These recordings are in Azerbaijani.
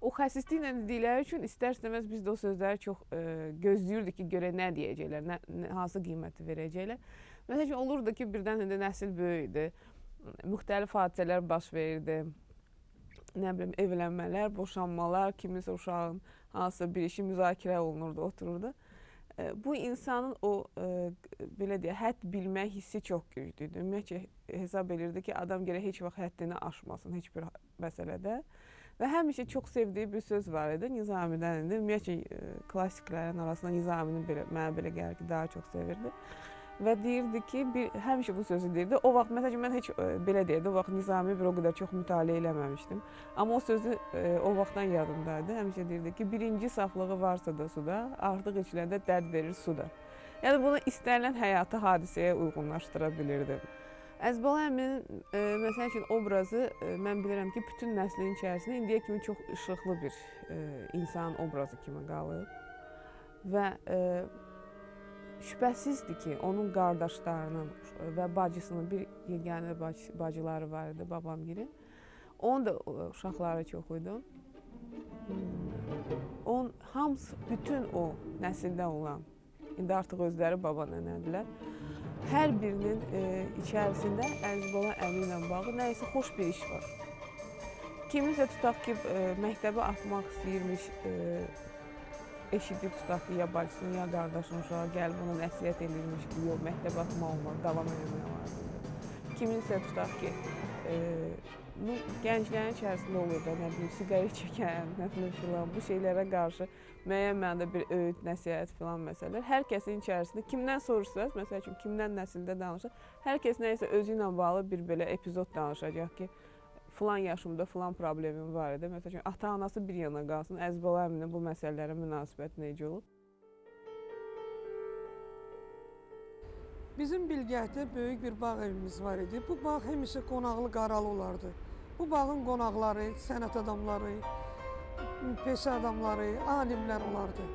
o xəsisliklə dedikləri üçün istər-istəməz biz də o sözləri çox gözləyirdik ki, görə nə deyəcəklər, hansı qiyməti verəcəklər. Məsəl üçün olurdu ki, birdən indi nəsil böyüdü, müxtəlif hadisələr baş verirdi. Nə bilim, evlənmələr, boşanmalar, kiminsə uşağın hansısa bir işi müzakirə olunurdu, otururdu. Bu insanın o belə deyə hədd bilmək hissi çox güclüdür. Ümumiyyətlə hesab edirdi ki, adam gərək heç vaxt həddini aşmasın heç bir məsələdə. Və həmişə çox sevdiyi bir söz var idi Nizamidən indi. Ümumiyyətlə klassiklərin arasında Nizamini mənə belə gəlir ki, daha çox sevirdi. Və deyirdi ki, həmişə bu sözü deyirdi. O vaxt, məsələn, mən heç belə deyirdi, o vaxt Nizami bir o qədər çox mütaliə eləməmişdim. Amma o sözü o vaxtdan yadımdaydı. Həmişə deyirdi ki, birinci saflığı varsa da suda, artıq içiləndə dərd verir suda. Yəni, bunu istənilən həyatı hadisəyə uyğunlaşdıra bilirdi. Əzbala əminin, məsəl üçün, obrazı, mən bilirəm ki, bütün nəslin içərisində indiyə kimi çox işıqlı bir insan obrazı kimi qalıb. Və şübhəsizdir ki, onun qardaşlarının və bacısının bir yeganə bacıları var idi, babamgirin. Onun da uşaqları çox idi. Onun hamısı, bütün o nəsildə olan, indi artıq özləri baba nənədirlər, hər birinin içərisində Əzbala əmi ilə bağlı nə isə xoş bir iş var. Kiminsə tutaq ki, məktəbə atmaq istəyirmiş, eşidib tutaq ki, ya bacısının, ya qardaşının uşağı gəlib ona nəsiyyət edilmiş ki, yox, məktəbə atmaq olmaz, davam eləmək lazımdır. Kiminsə tutaq ki, gənclərin içərisində olur da, nə bilim, siqaret çəkən, nə bilim filan, bu şeylərə qarşı müəyyən mənada bir öyüd, nəsiyyət filan məsələlər. Hər kəsin içərisində, kimdən soruşsanız, məsəl üçün, kimdən nəsildə danışır, hər kəs nə isə özü ilə bağlı bir belə epizod danışacaq ki, filan yaşımda filan problemim var idi. Məsəl üçün, ata-anası bir yana qalsın, Əzbala əminin bu məsələlərə münasibəti necə olub? Bizim Bilgəhdə böyük bir bağ evimiz var idi. Bu bağ həmişə qonaqlı qaralı olardı. Bu bağın qonaqları, sənət adamları, peşə adamları, alimlər olardı.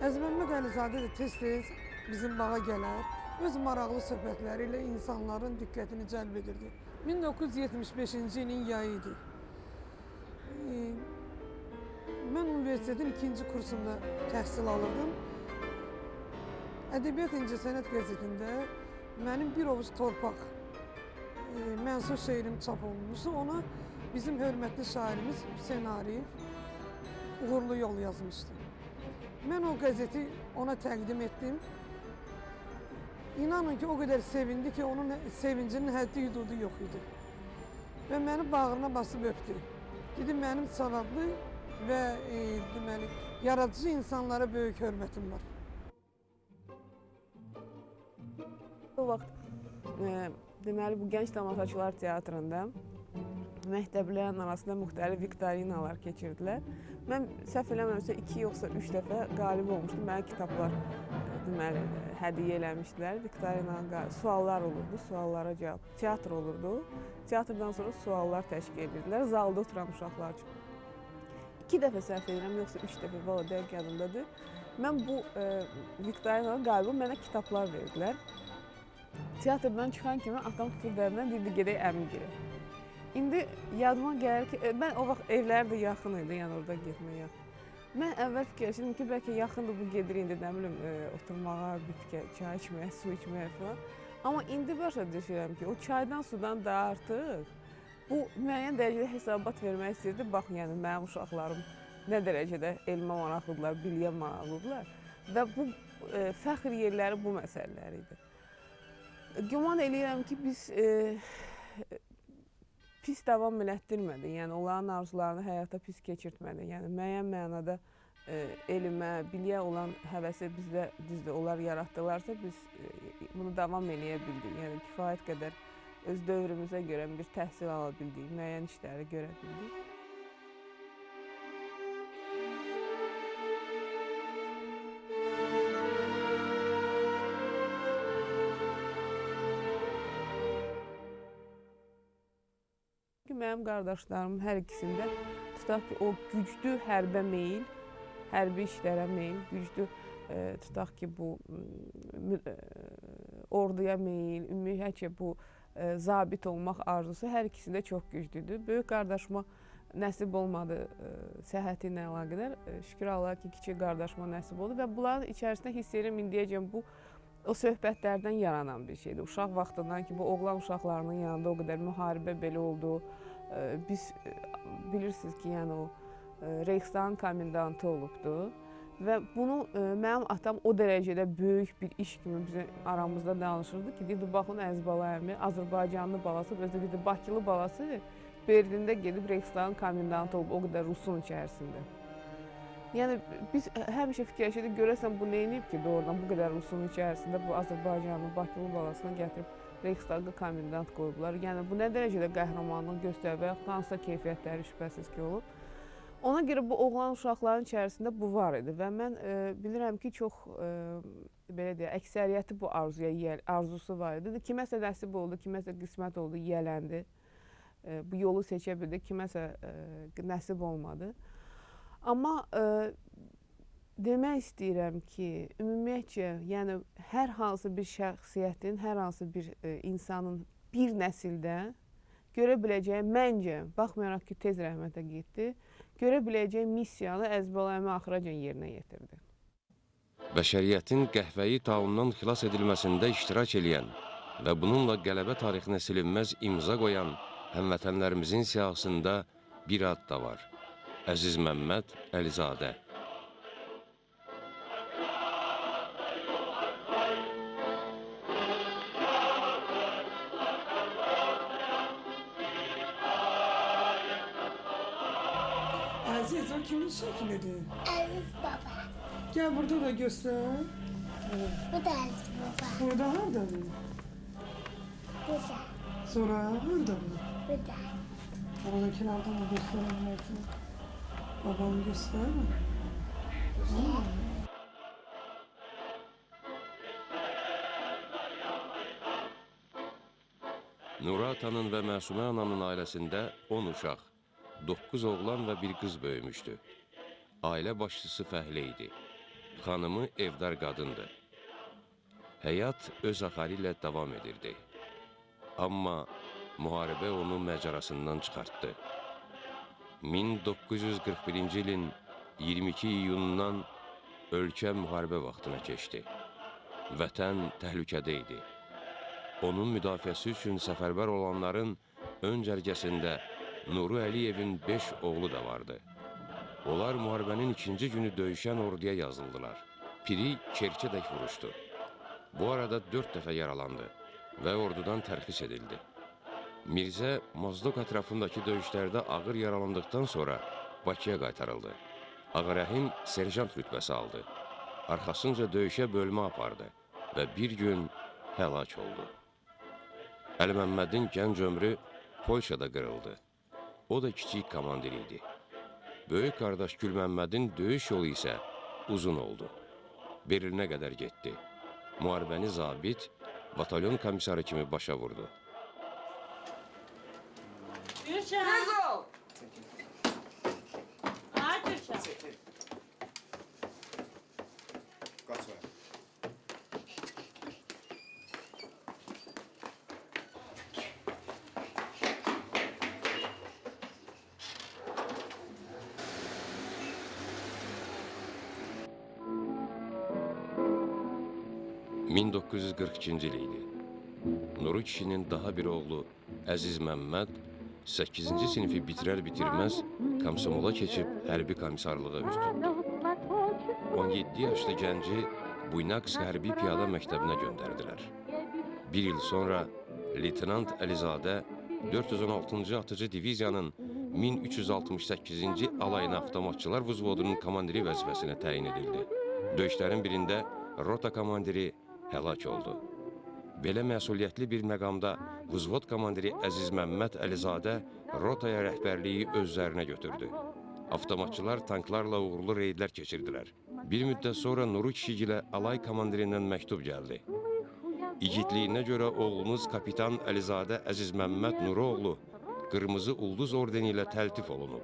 Əzməmmət Əlizadə də tez-tez bizim bağa gələr, öz maraqlı söhbətləri ilə insanların diqqətini cəlb edirdi. 1975-ci ilin yayı idi. Mən universitetin 2-ci kursunda təhsil alırdım. Ədəbiyyat İncəsənət qəzetində mənim bir ovuc torpaq mənsub şeirim çap olunmuşdu. Ona bizim hörmətli şairimiz Hüseyn Arif uğurlu yol yazmışdı. Mən o qəzeti ona təqdim etdim. İnanın ki, o qədər sevindi ki, onun sevincinin həddi hüdudu yox idi. Və məni bağrına basıb öpdü. Dedi, mənim savadlı və deməli, yaradıcı insanlara böyük hörmətim var. O vaxt, deməli, bu Gənc Tamaşaçılar Teatrında məktəblilərin arasında müxtəlif viktorinalar keçirdilər. Mən səhv eləmirəmsə 2 yoxsa 3 dəfə qalib olmuşdum. Mənə kitablar deməli, hədiyyə eləmişdilər. Viktorina, suallar olurdu, suallara cavab. Teatr olurdu. Teatrdan sonra suallar təşkil edirdilər. Zalda oturan uşaqlar üçün. 2 dəfə səhv edirəm, yoxsa 3 dəfə, valla dəqiq yadımdadır. Mən bu viktorinalara qalib olub, mənə kitablar verdilər. Teatrdan çıxan kimi atam tuturdu əlimdən, deyirdi, gedək əmigirə. İndi yadıma gəlir ki, mən o vaxt evlər də yaxın idi, yəni orada getməyə. Mən əvvəl fikirləşdim ki, bəlkə yaxındır bu gedir indi, nə bilim, oturmağa, bitkə, çay içməyə, su içməyə falan. Amma indi başa düşürəm ki, o çaydan, sudan da artıq bu müəyyən dərəcədə hesabat vermək istəyirdi. Bax, yəni mənim uşaqlarım nə dərəcədə elmə maraqlıdırlar, biliyə maraqlıdırlar və bu fəxr yerləri bu məsələlər idi. Güman eləyirəm ki, biz pis davam elətdirmədi, yəni onların arzularını həyata pis keçirtmədi. Yəni müəyyən mənada elmə, biliyə olan həvəsi bizdə düzdür, onlar yaratdılarsa biz bunu davam eləyə bildik. Yəni kifayət qədər öz dövrümüzə görə bir təhsil ala bildik, müəyyən işləri görə bildik. Mənim qardaşlarım hər ikisində tutaq ki, o güclü hərbə meyil, hərbi işlərə meyil, güclü tutaq ki, bu orduya meyil, ümumiyyətcə bu zabit olmaq arzusu hər ikisində çox güclüdür. Böyük qardaşıma nəsib olmadı səhhəti ilə əlaqədar. Şükür Allaha ki, kiçik qardaşıma nəsib oldu və bunların içərisində hiss edirəm indiyəcən bu o söhbətlərdən yaranan bir şeydir. Uşaq vaxtından ki, bu oğlan uşaqlarının yanında o qədər müharibə belə oldu. Biz bilirsiniz ki, yəni o Reichstagın komendantı olubdu və bunu mənim atam o dərəcədə böyük bir iş kimi bizim aramızda danışırdı ki, deyirdi, baxın Əziz bala əmi, Azərbaycanlı balası, özü də deyirdi, Bakılı balası Berlində gedib Reichstagın komendantı olub, o qədər Rusun içərisində. Yəni biz həmişə fikirləşirdik, görəsən bu neyniyib ki, doğrudan bu qədər Rusun içərisində bu Azərbaycanlı Bakılı balasını gətirib Reichstagı komendant qoyublar. Yəni bu nə dərəcədə qəhrəmanlıq göstərir və yaxud hansısa keyfiyyətləri şübhəsiz ki, olub. Ona görə bu oğlan uşaqların içərisində bu var idi və mən bilirəm ki, çox belə deyək, əksəriyyəti bu arzusu var idi. Kiməsə nəsib oldu, kiməsə qismət oldu, yiyələndi. Bu yolu seçə bildi, kiməsə nəsib olmadı. Amma demək istəyirəm ki, ümumiyyətcə, yəni hər hansı bir şəxsiyyətin, hər hansı bir insanın bir nəsildə görə biləcəyi, məncə, baxmayaraq ki, tez rəhmətə getdi, görə biləcəyi missiyanı Əziz bala əmi axıracan yerinə yetirdi. Bəşəriyyətin qəhvəyi taundan xilas edilməsində iştirak edən və bununla qələbə tarixinə silinməz imza qoyan həmvətənlərimizin siyahısında bir ad da var. Əziz Məmməd Əlizadə. Əziz, o kimin şəklidir? Əziz baba. Gəl burada da göstər. Bu da Əziz baba. Burada hardadır? Bu da. Sonra hardadır? Bu da. Oradakilərdən də göstərəmərsin. Babamı göstər mi? Nura atanın və Məsumə ananın ailəsində 10 uşaq, 9 oğlan və bir qız böyümüşdü. Ailə başçısı fəhlə idi. Xanımı evdar qadındı. Həyat öz axarı ilə davam edirdi. Amma müharibə onu məcarasından çıxartdı. 1941-ci ilin 22 iyunundan ölkə müharibə vaxtına keçdi. Vətən təhlükədə idi. Onun müdafiəsi üçün səfərbər olanların ön cərgəsində Nuru Əliyevin 5 oğlu da vardı. Onlar müharibənin ikinci günü döyüşən orduya yazıldılar. Piri Kerkədək vuruşdu. Bu arada 4 dəfə yaralandı və ordudan tərxis edildi. Mirzə Mozdok ətrafındakı döyüşlərdə ağır yaralandıqdan sonra Bakıya qaytarıldı. Ağarəhim serjant rütbəsi aldı. Arxasınca döyüşə bölmə apardı və bir gün həlak oldu. Əli Məmmədin gənc ömrü Polşada qırıldı. O da kiçik komandir idi. Böyük qardaş Gül Məmmədin döyüş yolu isə uzun oldu. Berlinə qədər getdi. Müharibəni zabit, batalyon komissarı kimi başa vurdu. Gülşen. Aa Gülşen. Kaç var? ...1942-ci il idi. Nuru kişinin daha bir oğlu Əziz Məmməd 8-ci sinifi bitirər-bitirməz komsomola keçib hərbi komissarlığa üz tutdu. 17 yaşlı gənci Buynaqs hərbi piyada məktəbinə göndərdilər. Bir il sonra Leytenant Əlizadə 416-cı atıcı diviziyanın 1368-ci alayına avtomatçılar vüzvodunun komandiri vəzifəsinə təyin edildi. Döyüşlərin birində rota komandiri həlak oldu. Belə məsuliyyətli bir məqamda vüzvod komandiri Əziz Məmməd Əlizadə rotaya rəhbərliyi öz üzərinə götürdü. Avtomatçılar tanklarla uğurlu reydlər keçirdilər. Bir müddət sonra Nuru kişigilə alay komandirindən məktub gəldi. İgitliyinə görə oğlunuz kapitan Əlizadə Əziz Məmməd Nuroğlu Qırmızı Ulduz ordeni ilə təltif olunub.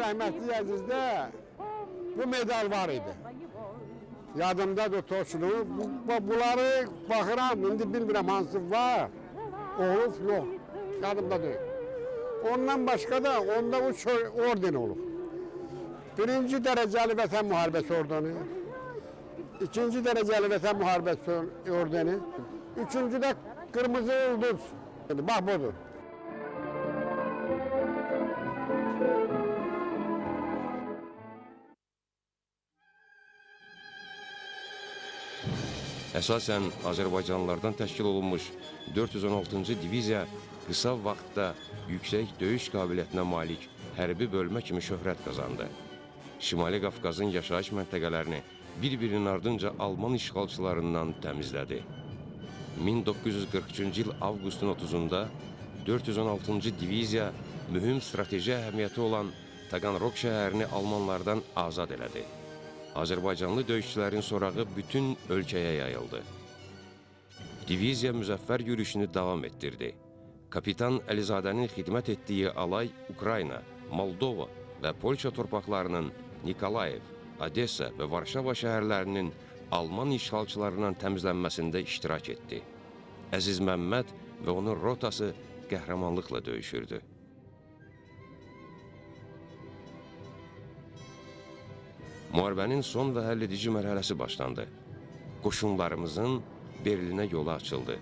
Rəhmətli Əzizdə bu medal var idi. Yadımdadır tosunu. Bunları baxıram, indi bilmirəm hansı var. Olub, yox. Yadımdadır. Ondan başqa da onda bu orden olub. Birinci dərəcəli Vətən Müharibəsi ordeni, ikinci dərəcəli Vətən Müharibəsi ordeni, üçüncü də Qırmızı Ulduz. Bax budur. Əsasən Azərbaycanlılardan təşkil olunmuş 416-cı diviziya qısa vaxtda yüksək döyüş qabiliyyətinə malik hərbi bölmə kimi şöhrət qazandı. Şimali Qafqazın yaşayış məntəqələrini bir-birinin ardınca Alman işğalçılarından təmizlədi. 1943-cü il avqustun 30-da 416-cı diviziya mühüm strateji əhəmiyyəti olan Taganrog şəhərini Almanlardan azad elədi. Azərbaycanlı döyüşçülərin sorağı bütün ölkəyə yayıldı. Diviziya müzəffər yürüşünü davam etdirdi. Kapitan Əlizadənin xidmət etdiyi alay Ukrayna, Moldova və Polşa torpaqlarının Nikolayev, Odessa və Varşava şəhərlərinin Alman işğalçılarından təmizlənməsində iştirak etdi. Əziz Məmməd və onun rotası qəhrəmanlıqla döyüşürdü. Müharibənin son və həlledici mərhələsi başlandı. Qoşunlarımızın Berlinə yolu açıldı.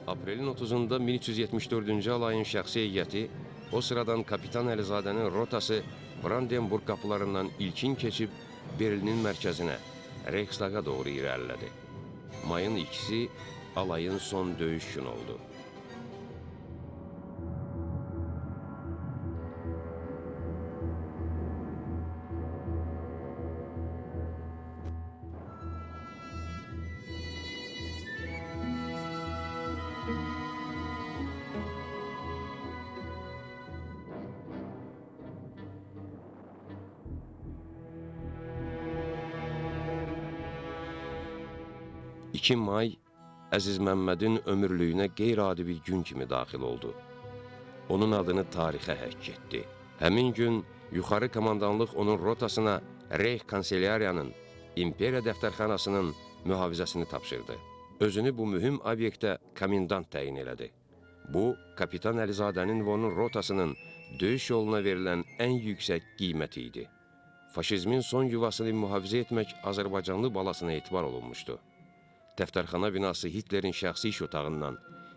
Aprelin 30-da 1374-cü alayın şəxsi heyəti, o sıradan Kapitan Əlizadənin rotası Brandenburg qapılarından ilkin keçib Berlinin mərkəzinə, Reichstaga doğru irəlilədi. Mayın 2-si alayın son döyüş günü oldu. $2 may Əziz Məmmədin ömürlüyünə qeyri-adi bir gün kimi daxil oldu. Onun adını tarixə həkk etdi. Həmin gün yuxarı komandanlıq onun rotasına Reich Kanselyariyanın, İmperiya dəftərxanasının mühafizəsini tapşırdı. Özünü bu mühüm obyektə komendant təyin elədi. Bu, Kapitan Əlizadənin və onun rotasının döyüş yoluna verilən ən yüksək qiyməti idi. Faşizmin son yuvasını mühafizə etmək Azərbaycanlı balasına etibar olunmuşdu. Dəftərxana binası Hitlerin şəxsi iş otağından,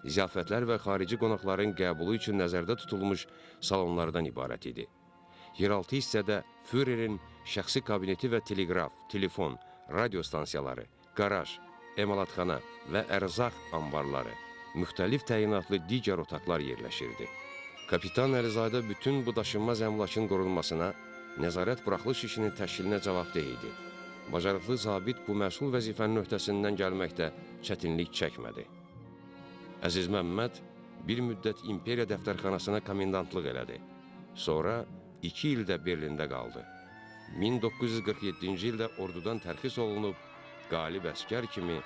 ziyafətlər və xarici qonaqların qəbulu üçün nəzərdə tutulmuş salonlardan ibarət idi. Yeraltı hissədə Führerin şəxsi kabineti və teleqraf, telefon, radio stansiyaları, qaraj, emalatxana və ərzaq anbarları, müxtəlif təyinatlı digər otaqlar yerləşirdi. Kapitan Əlizadə bütün bu daşınmaz əmlakın qorunmasına, nəzarət buraxılış işinin təşkilinə cavabdeh idi. Bacarıqlı zabit bu məsul vəzifənin öhdəsindən gəlməkdə çətinlik çəkmədi. Əziz Məmməd bir müddət İmperiya dəftərxanasına komendantlıq elədi. Sonra 2 ildə Berlində qaldı. 1947-ci ildə ordudan tərxis olunub, qalib əskər kimi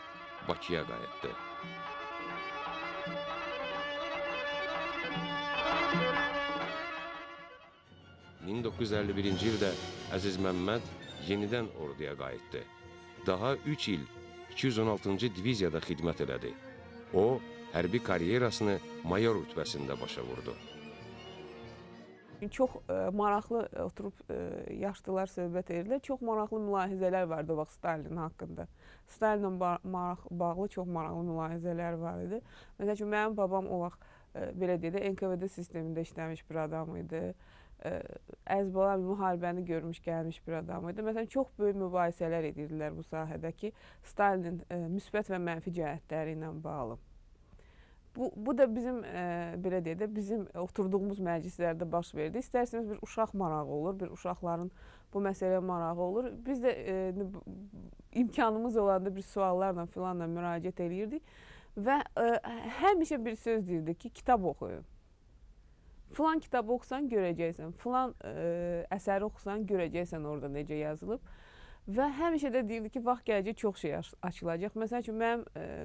Bakıya qayıtdı. ...1951-ci ildə Əziz Məmməd yenidən orduya qayıtdı. Daha 3 il 216-cı diviziyada xidmət elədi. O, hərbi karyerasını mayor rütbəsində başa vurdu. Çox maraqlı oturub yaşlılar söhbət edirlər. Çox maraqlı mülahizələr vardı o vaxt Stalin haqqında. Stalinlə bağlı çox maraqlı mülahizələr var idi. Məsələn ki, mənim babam o vaxt belə deyək də NKVD sistemində işləmiş bir adam idi. Əzbala müharibəni görmüş, gəlmiş bir adam idi. Məsələn, çox böyük mübahisələr edirdilər bu sahədə ki, Stalinin müsbət və mənfi cəhətləri ilə bağlı. Bu da bizim, belə deyək də, bizim oturduğumuz məclislərdə baş verdi. İstərseniz bir uşaq marağı olur, bir uşaqların bu məsələyə marağı olur. Biz də imkanımız olanda bir suallarla filanla müraciət edirdik və həmişə bir söz deyirdik ki, kitab oxuyun. Filan kitabı oxusan görəcəksən, filan əsəri oxusan görəcəksən orada necə yazılıb. Və həmişə də deyirdi ki, vaxt gələcək çox şey açılacaq. Məsələn ki, mənim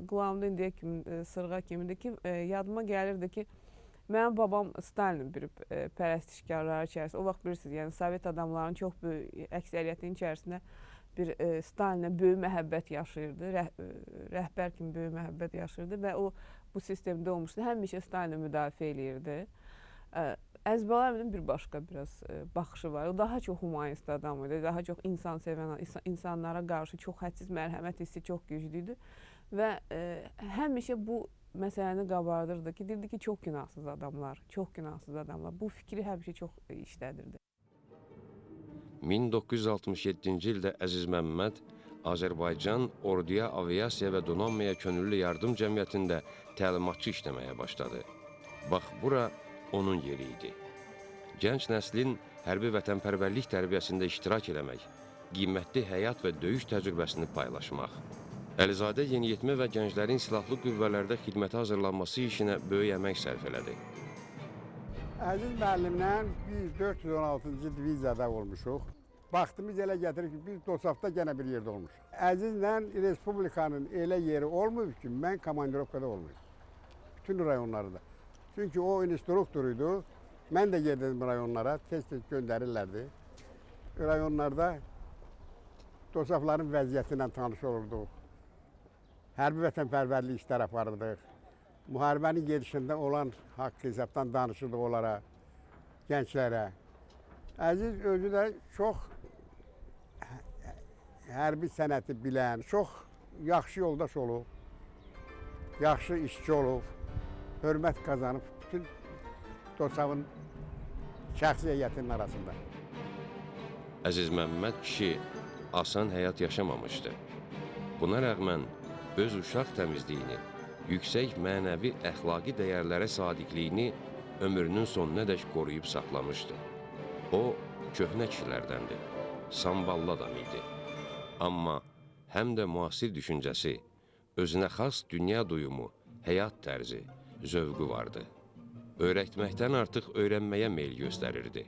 qulağımda indiyə kimi, sırğa kimidir ki, yadıma gəlirdi ki, Mənim babam Stalinin bir pərəstişkarları içərisində. O vaxt bilirsiniz, yəni Sovet adamlarının çox böyük əksəriyyətinin içərisində bir Stalinə böyük məhəbbət yaşayırdı. Rəhbər kimi böyük məhəbbət yaşayırdı və o bu sistemdə olmuşdu. Həmişə Stalini müdafiə eləyirdi. Əziz Balayevin bir başqa biraz baxışı var. O daha çox humanist adam idi. Daha çox insan sevən, insanlara qarşı çox hədsiz mərhəmət hissi çox güclüydü. Və həmişə bu məsələni qabardırdı ki, deyirdi ki, çox günahsız adamlar, çox günahsız adamlar. Bu fikri həmişə çox işlədirdi. 1967-ci ildə Əziz Məmməd Azərbaycan Orduya, Aviasiya və Donanmaya Könüllü Yardım Cəmiyyətində təlimatçı işləməyə başladı. Bax, bura onun yeri idi. Gənc nəslin hərbi vətənpərvərlik tərbiyəsində iştirak eləmək, qiymətli həyat və döyüş təcrübəsini paylaşmaq. Əlizadə yeniyetmə və gənclərin silahlı qüvvələrdə xidmətə hazırlanması işinə böyük əmək sərf elədi. Əziz müəllimlə biz 416-cı diviziyada olmuşuq. Vaxtımız elə gətirir ki, biz Dosafda gənə bir yerdə olmuşuq. Əzizlə Respublikanın elə yeri olmayıb ki, mən komandirovkada olmayıb. Bütün rayonlarda. Çünki o instruktoruydu. Mən də gedirdim rayonlara, tez-tez göndərirlərdi. Rayonlarda Dosafların vəziyyəti ilə tanış olurduq. Hərbi vətənpərvərlik işlər aparırdıq. Müharibənin gedişində olan haqq hesabdan danışırdıq onlara, gənclərə. Əziz özü də çox hərbi sənəti bilən, çox yaxşı yoldaş olub, yaxşı işçi olub, hörmət qazanıb bütün Dosafın şəxsi heyətinin arasında. Əziz Məmməd kişi asan həyat yaşamamışdı. Buna rəğmən öz uşaq təmizliyini, yüksək mənəvi əxlaqi dəyərlərə sadiqliyini ömrünün sonunadək qoruyub saxlamışdı. O, köhnə kişilərdəndir, samballı adam idi. Amma həm də müasir düşüncəsi, özünə xas dünya duyumu, həyat tərzi, zövqü vardı. Öyrətməkdən artıq öyrənməyə meyl göstərirdi.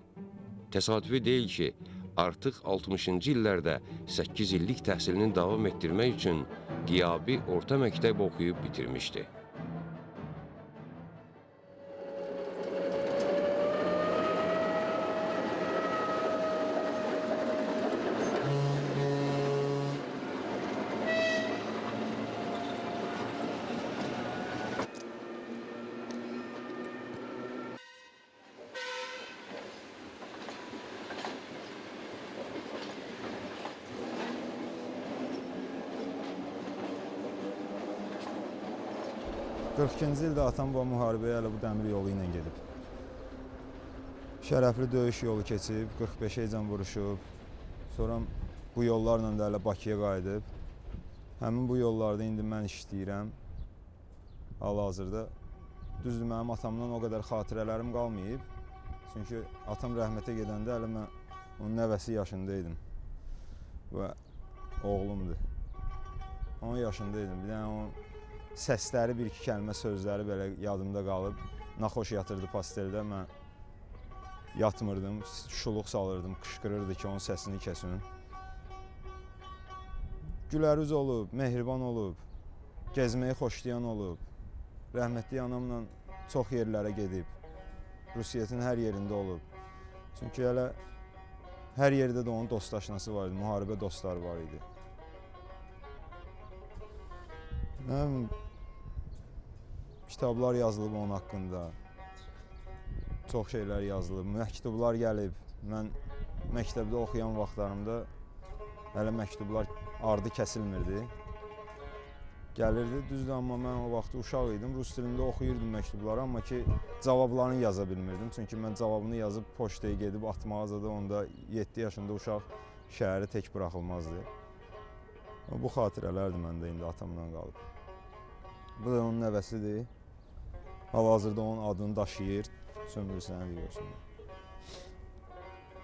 Təsadüfi deyil ki, artıq 60-cı illərdə 8 illik təhsilini davam etdirmək üçün qiyabi orta məktəb oxuyub bitirmişdi. İkinci ildə atam bu müharibəyə elə bu dəmir yolu ilə gedib. Şərəfli döyüş yolu keçib, 45-ə can vuruşub. Sonra bu yollarla da elə Bakıya qayıdıb. Həmin bu yollarda indi mən işləyirəm. Hal-hazırda. Düzdür, mənim atamdan o qədər xatirələrim qalmayıb. Çünki atam rəhmətə gedəndə elə mən onun nəvəsi yaşındaydım. Və oğlumdur. 10 yaşındaydım. Bir dənə onun səsləri, bir-iki kəlmə sözləri belə yadımda qalıb. Naxoş yatırdı pasteldə, mən yatmırdım, şuluq salırdım, qışqırırdı ki, onun səsini kəsin. Gülərüz olub, mehriban olub, gəzməyi xoşlayan olub. Rəhmətli anamla çox yerlərə gedib, Rusiyyətin hər yerində olub. Çünki elə hər yerdə də onun dost-aşnası var idi, müharibə dostları var idi. Kitablar yazılıb onun haqqında, çox şeylər yazılıb, məktublar gəlib. Mən məktəbdə oxuyan vaxtlarımda hələ məktublar ardı kəsilmirdi. Gəlirdi, düzdür, amma mən o vaxt uşaq idim, rus dilində oxuyurdum məktubları, amma ki, cavablarını yaza bilmirdim. Çünki mən cavabını yazıb poçtaya gedib atmağa da onda 7 yaşında uşaq şəhəri tək buraxılmazdı. Bu xatirələrdir məndə indi atamdan qalıb. Bu da onun nəvəsidir. Hal-hazırda onun adını daşıyır. Sömür səni görsün.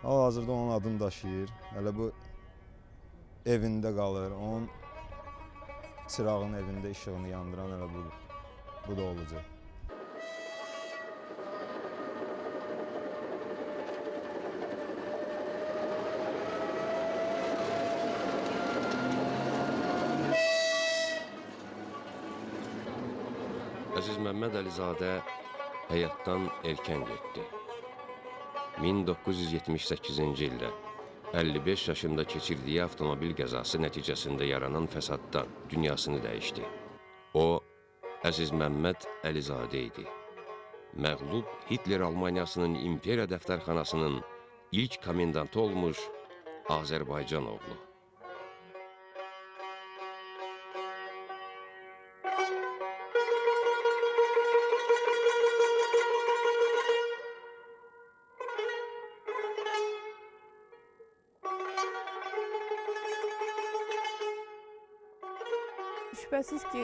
Hal-hazırda onun adını daşıyır. Hələ bu evində qalır. Onun çırağın evində işığını yandıran hələ budur. Bu da olacaq. Əziz Məmməd Əlizadə həyatdan erkən getdi. 1978-ci ildə 55 yaşında keçirdiyi avtomobil qəzası nəticəsində yaranan fəsaddan dünyasını dəyişdi. O, Əziz Məmməd Əlizadə idi. Məğlub Hitler Almaniyasının imperiya dəftərxanasının ilk komendantı olmuş Azərbaycan oğlu. Şübhəsiz ki,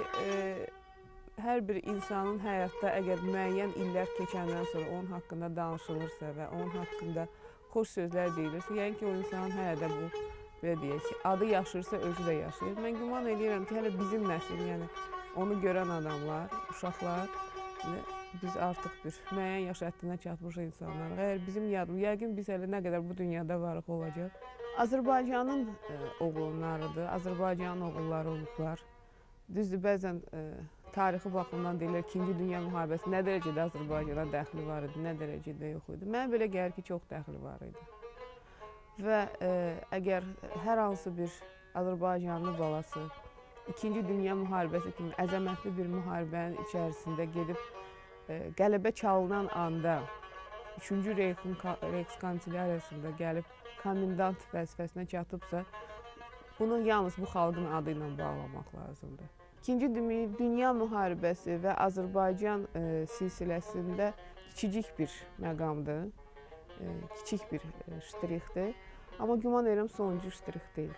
hər bir insanın həyatda əgər müəyyən illər keçəndən sonra onun haqqında danışılırsa və onun haqqında xoş sözlər deyilirsə, yəni ki, o insanın hələ də bu, belə deyək ki, adı yaşayırsa, özü də yaşayır. Mən güman edirəm ki, hələ bizim nəsil, yəni onu görən adamlar, uşaqlar, biz artıq bir müəyyən yaş həddinə çatmış insanlar. Əgər bizim yəqin biz hələ nə qədər bu dünyada varıq olacaq. Azərbaycanın oğullarıdır, Azərbaycanın oğulları olublar. Düzdür, bəzən tarixi baxımdan deyirlər, 2-ci Dünya müharibəsi nə dərəcədə Azərbaycana dəxli var idi, nə dərəcədə yox idi. Mənə belə gəlir ki, çox dəxli var idi. Və əgər hər hansı bir Azərbaycanlı balası 2-ci Dünya müharibəsi kimi əzəmətli bir müharibənin içərisində gedib qələbə çalınan anda 3-cü Reyxskanselyariyasında gəlib komendant vəzifəsinə çatıbsa, bunu yalnız bu xalqın adı ilə bağlamaq lazımdır. 2-ci Dünya müharibəsi və Azərbaycan silsiləsində kiçicik bir məqamdır, kiçik bir ştrixdir. Amma güman edirəm sonuncu ştrix deyil.